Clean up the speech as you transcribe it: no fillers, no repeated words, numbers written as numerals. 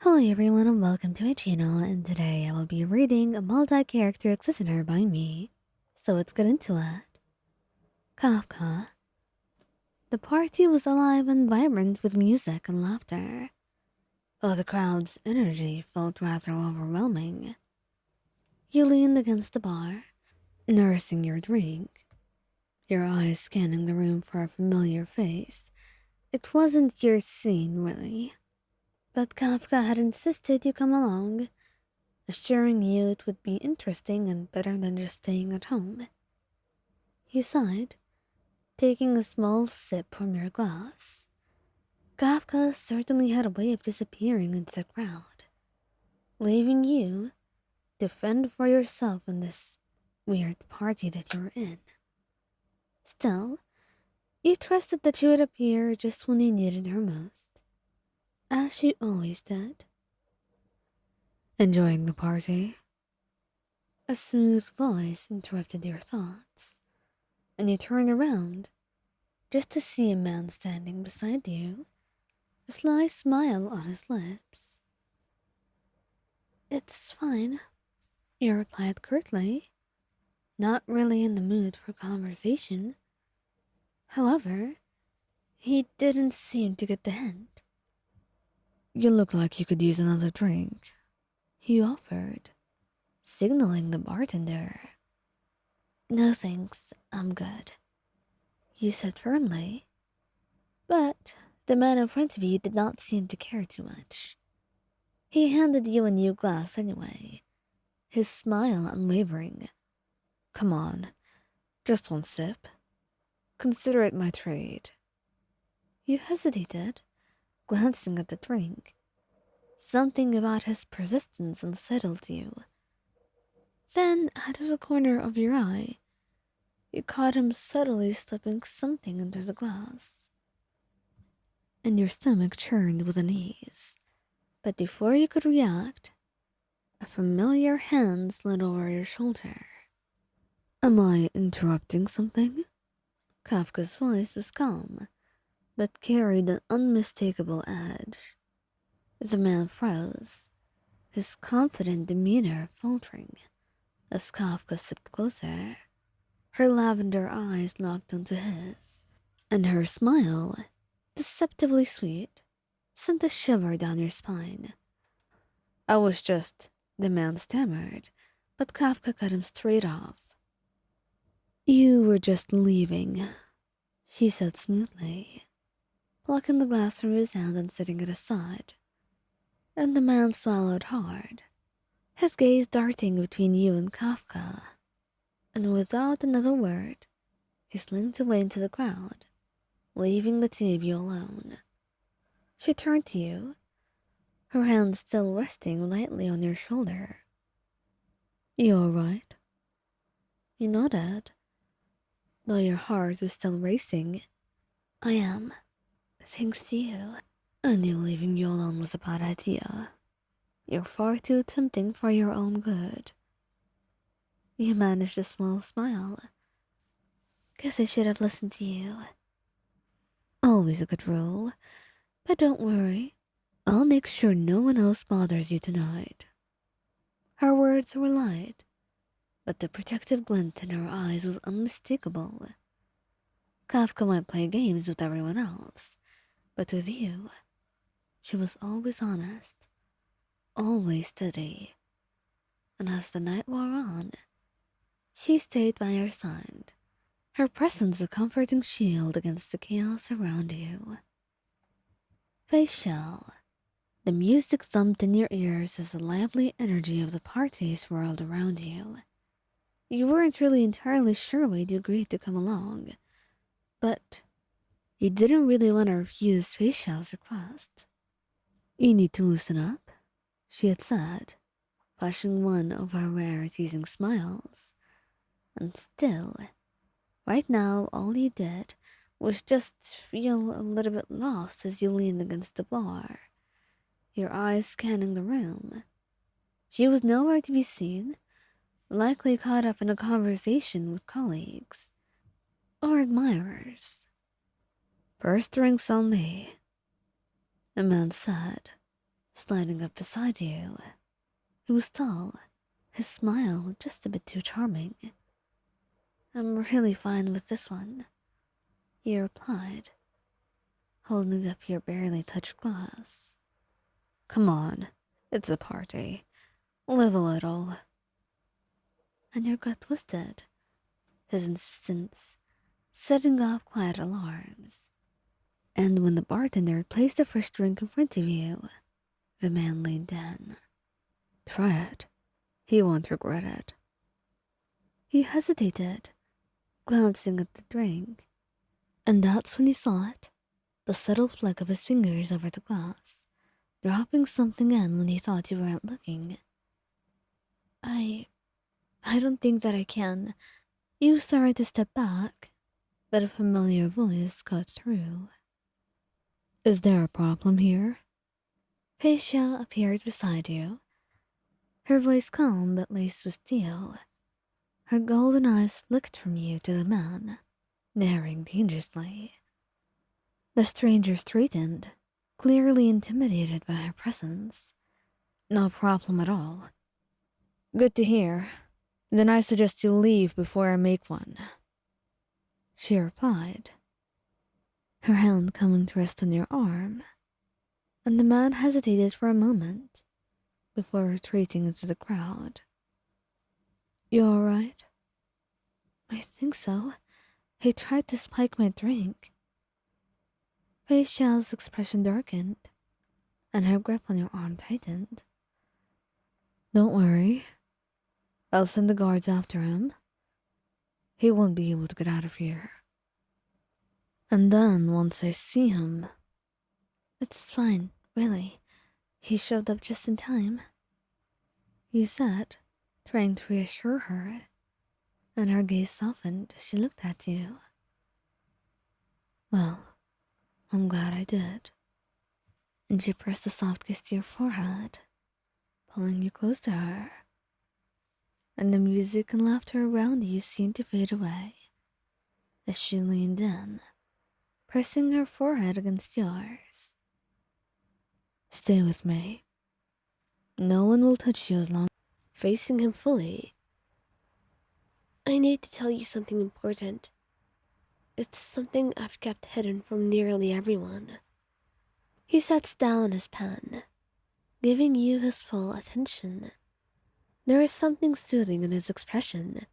Hello everyone and welcome to my channel, and today I will be reading a multi-character listener by me. So let's get into it. Kafka. The party was alive and vibrant with music and laughter, though the crowd's energy felt rather overwhelming. You leaned against the bar, nursing your drink, your eyes scanning the room for a familiar face. It wasn't your scene, really, but Kafka had insisted you come along, assuring you it would be interesting and better than just staying at home. You sighed, taking a small sip from your glass. Kafka certainly had a way of disappearing into the crowd, leaving you to fend for yourself in this weird party that you were in. Still, you trusted that she would appear just when you needed her most, as she always did. Enjoying the party? A smooth voice interrupted your thoughts, and you turned around just to see a man standing beside you, a sly smile on his lips. "It's fine," you replied curtly, not really in the mood for conversation. However, he didn't seem to get the hint. "You look like you could use another drink," he offered, signaling the bartender. "No thanks, I'm good," you said firmly. But the man in front of you did not seem to care too much. He handed you a new glass anyway, his smile unwavering. "Come on, just one sip. Consider it my trade." You hesitated, glancing at the drink. Something about his persistence unsettled you. Then, out of the corner of your eye, you caught him subtly slipping something into the glass, and your stomach churned with unease. But before you could react, a familiar hand slid over your shoulder. "Am I interrupting something?" Kafka's voice was calm, but carried an unmistakable edge. The man froze, his confident demeanor faltering as Kafka stepped closer. Her lavender eyes locked onto his, and her smile, deceptively sweet, sent a shiver down your spine. "I was just," the man stammered, but Kafka cut him straight off. "You were just leaving," she said smoothly, plucking the glass from his hand and setting it aside. And the man swallowed hard, his gaze darting between you and Kafka. And without another word, he slinked away into the crowd, leaving the two of you alone. She turned to you, her hand still resting lightly on your shoulder. "You all right?" You nodded, though your heart was still racing. "I am, thanks to you." "I knew leaving you alone was a bad idea. You're far too tempting for your own good." You managed a small smile. "Guess I should have listened to you." "Always a good rule. But don't worry, I'll make sure no one else bothers you tonight." Her words were light, but the protective glint in her eyes was unmistakable. Kafka might play games with everyone else, but with you, she was always honest, always steady. And as the night wore on, she stayed by your side, her presence a comforting shield against the chaos around you. Feixiao. The music thumped in your ears as the lively energy of the party swirled around you. You weren't really entirely sure why you agreed to come along, but you didn't really want to refuse Feixiao's request. "You need to loosen up," she had said, flashing one of her rare teasing smiles. And still, right now all you did was just feel a little bit lost as you leaned against the bar, your eyes scanning the room. She was nowhere to be seen, likely caught up in a conversation with colleagues or admirers. "First drinks on me," a man said, sliding up beside you. He was tall, his smile just a bit too charming. "I'm really fine with this one," he replied, holding up your barely touched glass. "Come on, it's a party. Live a little." And your gut twisted, his insistence setting off quiet alarms. And when the bartender placed the first drink in front of you, the man leaned in. "Try it. He won't regret it." He hesitated, glancing at the drink, and that's when he saw it, the subtle flick of his fingers over the glass, dropping something in when he thought you weren't looking. I don't think that I can." You started to step back, but a familiar voice cut through. "Is there a problem here?" Feixiao appeared beside you, her voice calm but laced with steel. Her golden eyes flicked from you to the man, narrowing dangerously. The stranger straightened, clearly intimidated by her presence. "No problem at all." "Good to hear. Then I suggest you leave before I make one," she replied, her hand coming to rest on your arm, and the man hesitated for a moment before retreating into the crowd. "You alright?" "I think so. He tried to spike my drink." Feixiao's expression darkened, and her grip on your arm tightened. "Don't worry. I'll send the guards after him. He won't be able to get out of here. And then once I see him..." "It's fine, really. He showed up just in time," you said, trying to reassure her, and her gaze softened as she looked at you. "Well, I'm glad I did." And she pressed a soft kiss to your forehead, pulling you close to her. And the music and laughter around you seemed to fade away as she leaned in, pressing her forehead against yours. "Stay with me. No one will touch you as long." Facing him fully. "I need to tell you something important. It's something I've kept hidden from nearly everyone." He sets down his pen, giving you his full attention. There is something soothing in his expression,